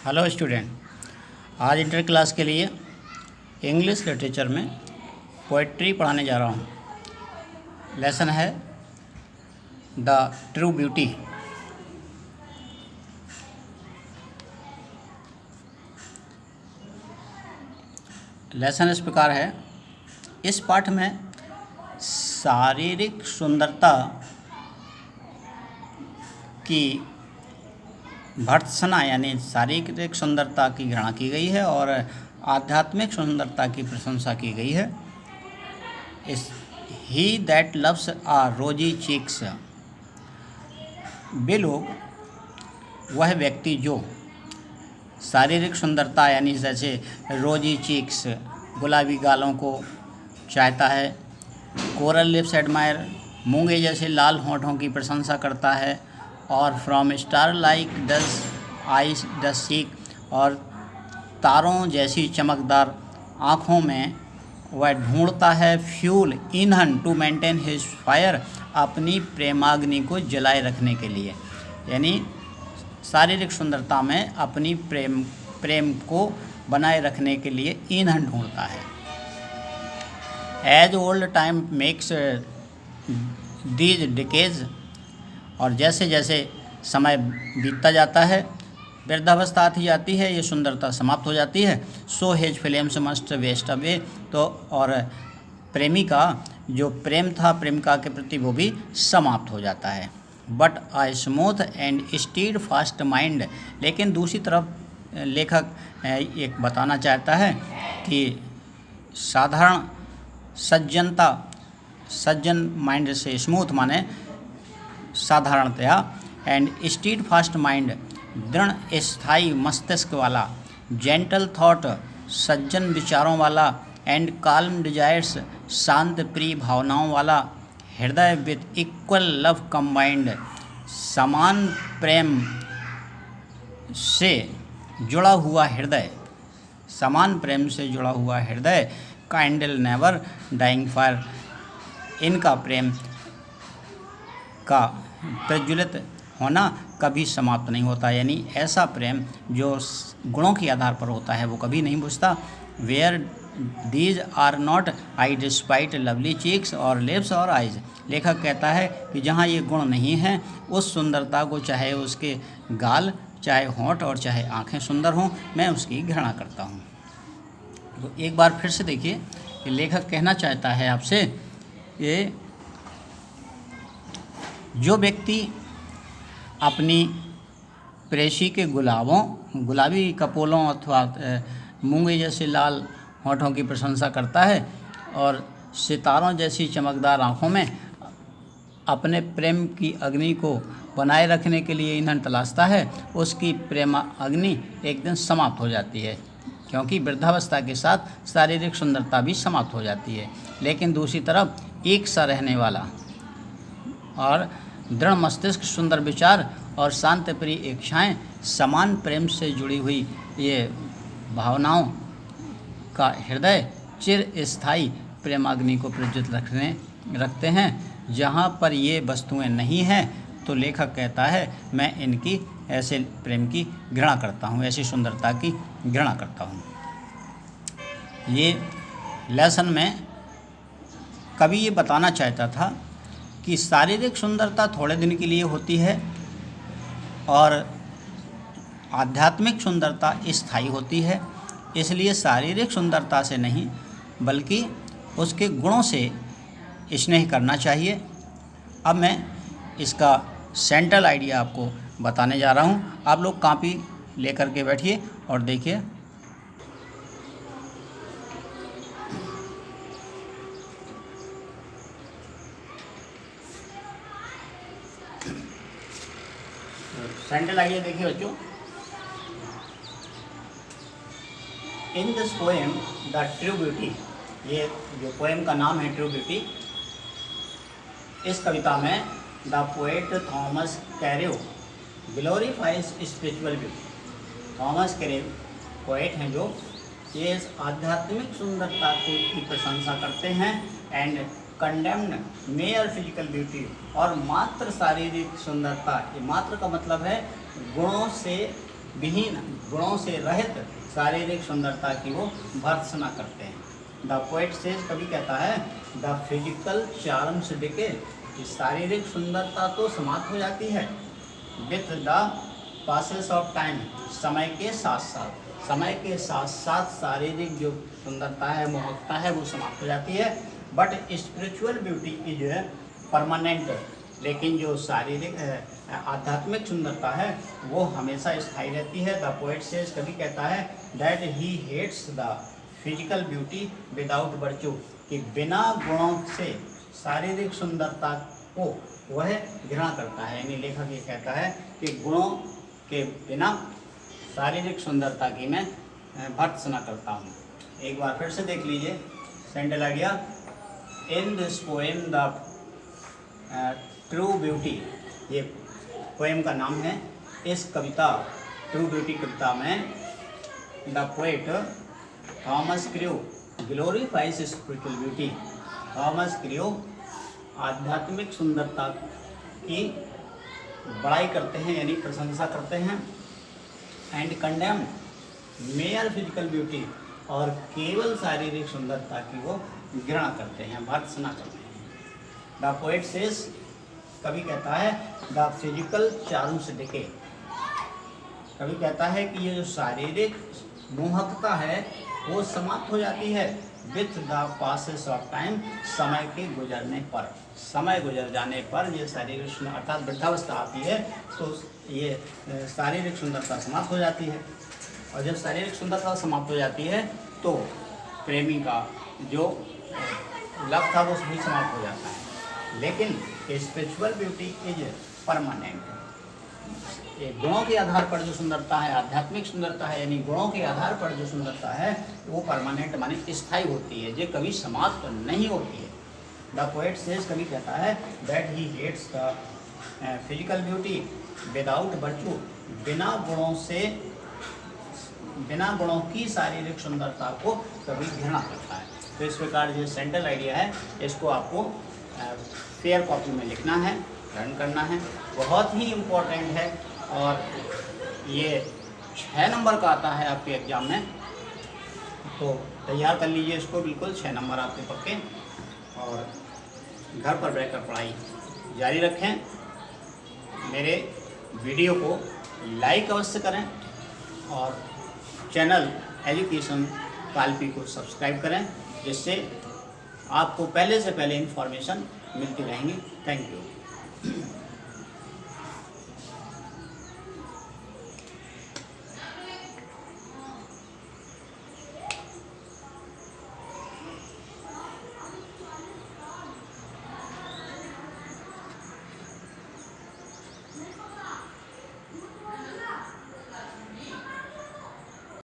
Hello student, आज inter class के लिए इंग्लिश लिटरेचर में पोइट्री पढ़ाने जा रहा हूँ। लेसन है द ट्रू ब्यूटी। लेसन इस प्रकार है। इस पाठ में शारीरिक सुंदरता की भर्त्सना यानी शारीरिक सुंदरता की घृणा की गई है और आध्यात्मिक सुंदरता की प्रशंसा की गई है। इस ही दैट लव्स आ रोजी चीक्स, वे लोग, वह व्यक्ति जो शारीरिक सुंदरता यानी जैसे रोजी चीक्स गुलाबी गालों को चाहता है, कोरल लिप्स एडमायर मूंगे जैसे लाल होठों की प्रशंसा करता है, और from star like does eyes the seek, और तारों जैसी चमकदार आँखों में वह ढूंढता है फ्यूल ईंधन टू मेंटेन हिज फायर, अपनी प्रेमाग्नि को जलाए रखने के लिए। यानी शारीरिक सुंदरता में अपनी प्रेम को बनाए रखने के लिए ईंधन ढूंढता है। As old time makes these decays, और जैसे जैसे समय बीतता जाता है, वृद्धावस्था आती जाती है, ये सुंदरता समाप्त हो जाती है। So his films must waste away, तो और प्रेमी का जो प्रेम था प्रेमिका के प्रति वो भी समाप्त हो जाता है। But a smooth and steadfast mind, लेकिन दूसरी तरफ लेखक एक बताना चाहता है कि साधारण सज्जन माइंड से, स्मूथ माने साधारणतया, एंड स्टीड फास्ट माइंड दृढ़ स्थायी मस्तिष्क वाला, जेंटल थॉट सज्जन विचारों वाला, एंड काल्म डिजायर्स शांत प्रिय भावनाओं वाला, हृदय विद इक्वल लव कंबाइंड, समान प्रेम से जुड़ा हुआ हृदय, समान प्रेम से जुड़ा हुआ हृदय, काइंडल नेवर डाइंग फायर, इनका प्रेम का प्रज्वलित होना कभी समाप्त नहीं होता। यानी ऐसा प्रेम जो गुणों के आधार पर होता है वो कभी नहीं बुझता। Where these are not I despite lovely cheeks और लिप्स और आइज, लेखक कहता है कि जहाँ ये गुण नहीं हैं, उस सुंदरता को, चाहे उसके गाल, चाहे होंठ और चाहे आँखें सुंदर हों, मैं उसकी घृणा करता हूँ। तो एक बार फिर से देखिए कि लेखक कहना चाहता है आपसे, ये जो व्यक्ति अपनी प्रेसी के गुलाबी कपोलों अथवा मूंगे जैसे लाल होठों की प्रशंसा करता है और सितारों जैसी चमकदार आँखों में अपने प्रेम की अग्नि को बनाए रखने के लिए ईंधन तलाशता है, उसकी प्रेम अग्नि एक दिन समाप्त हो जाती है, क्योंकि वृद्धावस्था के साथ शारीरिक सुंदरता भी समाप्त हो जाती है। लेकिन दूसरी तरफ एक सा रहने वाला और दृढ़ मस्तिष्क, सुंदर विचार और शांत प्रिय इच्छाएं, समान प्रेम से जुड़ी हुई ये भावनाओं का हृदय चिर स्थायी प्रेमाग्नि को प्रज्वलित रखते हैं। जहाँ पर ये वस्तुएं नहीं हैं, तो लेखक कहता है मैं इनकी, ऐसे प्रेम की घृणा करता हूँ, ऐसी सुंदरता की घृणा करता हूँ। ये लेसन में कवि ये बताना चाहता था कि शारीरिक सुंदरता थोड़े दिन के लिए होती है और आध्यात्मिक सुंदरता स्थायी होती है। इसलिए शारीरिक सुंदरता से नहीं बल्कि उसके गुणों से स्नेह करना चाहिए। अब मैं इसका सेंट्रल आइडिया आपको बताने जा रहा हूँ। आप लोग कॉपी लेकर के बैठिए और देखिए। सेंट्रल आइडिया देखिए बच्चों। In this poem the true beauty, ये जो पोएम का नाम है ट्रू ब्यूटी, इस कविता में the poet Thomas Carew glorifies spiritual beauty. Thomas Carew poet हैं जो ये आध्यात्मिक सुंदरता की प्रशंसा करते हैं, and condemned mere physical beauty, और मात्र शारीरिक सुंदरता, ये मात्र का मतलब है गुणों से विहीन, गुणों से रहित शारीरिक सुंदरता की वो भर्त्सना करते हैं। द पोएट सेज, कवि कहता है, द फिजिकल चार्म्स डिके, शारीरिक सुंदरता तो समाप्त हो जाती है, with the passes of time, समय के साथ साथ, समय के साथ साथ शारीरिक जो सुंदरता है, मोहकता है, वो समाप्त हो जाती है। But spiritual beauty is permanent, लेकिन जो शारीरिक आध्यात्मिक सुंदरता है वो हमेशा स्थायी रहती है। द पोएट सेज, कवि कहता है, that he hates the physical beauty without virtue, कि बिना गुणों से शारीरिक सुंदरता को वह घृणा करता है। यानी लेखक ये कहता है कि गुणों के बिना शारीरिक सुंदरता की मैं भर्त्सना करता हूँ। एक बार फिर से देख लीजिए central idea. In this poem the true beauty, ये पोएम का नाम है। इस कविता ट्रू ब्यूटी कविता में the poet Thomas crew glorifies spiritual beauty, Thomas crew आध्यात्मिक सुंदरता की बड़ाई करते हैं, यानी प्रशंसा करते हैं। And condemn mayor physical beauty, और केवल शारीरिक सुंदरता की वो घृणा करते हैं, भर्त्सना करते हैं। द पोएट सेज, कवि कहता है, द फिजिकल चार्म्स डिके, कवि कहता है कि ये जो शारीरिक मोहकता है वो समाप्त हो जाती है, with the passes of time, समय के गुजरने पर, समय गुजर जाने पर ये शारीरिक अर्थात वृद्धावस्था आती है तो ये शारीरिक सुंदरता समाप्त हो जाती है। और जब शारीरिक सुंदरता समाप्त हो जाती है तो प्रेमी का जो लव था वो भी समाप्त हो जाता है। लेकिन स्पिरिचुअल ब्यूटी इज परमानेंट, ये गुणों के आधार पर जो सुंदरता है, आध्यात्मिक सुंदरता है, यानी गुणों के आधार पर जो सुंदरता है वो परमानेंट माने स्थायी होती है, जो कभी समाप्त नहीं होती है। द पोएट सेज, कवि कहता है, that he hates the physical beauty without virtue, बिना गुणों की शारीरिक सुंदरता को कभी घृणा करता है। तो इस प्रकार जो सेंट्रल आइडिया है इसको आपको फेयर कॉपी में लिखना है, लर्न करना है, बहुत ही इम्पोर्टेंट है। और ये 6 नंबर का आता है आपके एग्ज़ाम में, तो तैयार कर लीजिए इसको, बिल्कुल 6 नंबर आपके पक्के। और घर पर रहकर पढ़ाई जारी रखें। मेरे वीडियो को लाइक अवश्य करें और चैनल एजुकेशन कालपी को सब्सक्राइब करें, जिससे आपको पहले से पहले इन्फॉर्मेशन मिलती रहेंगी। Thank you.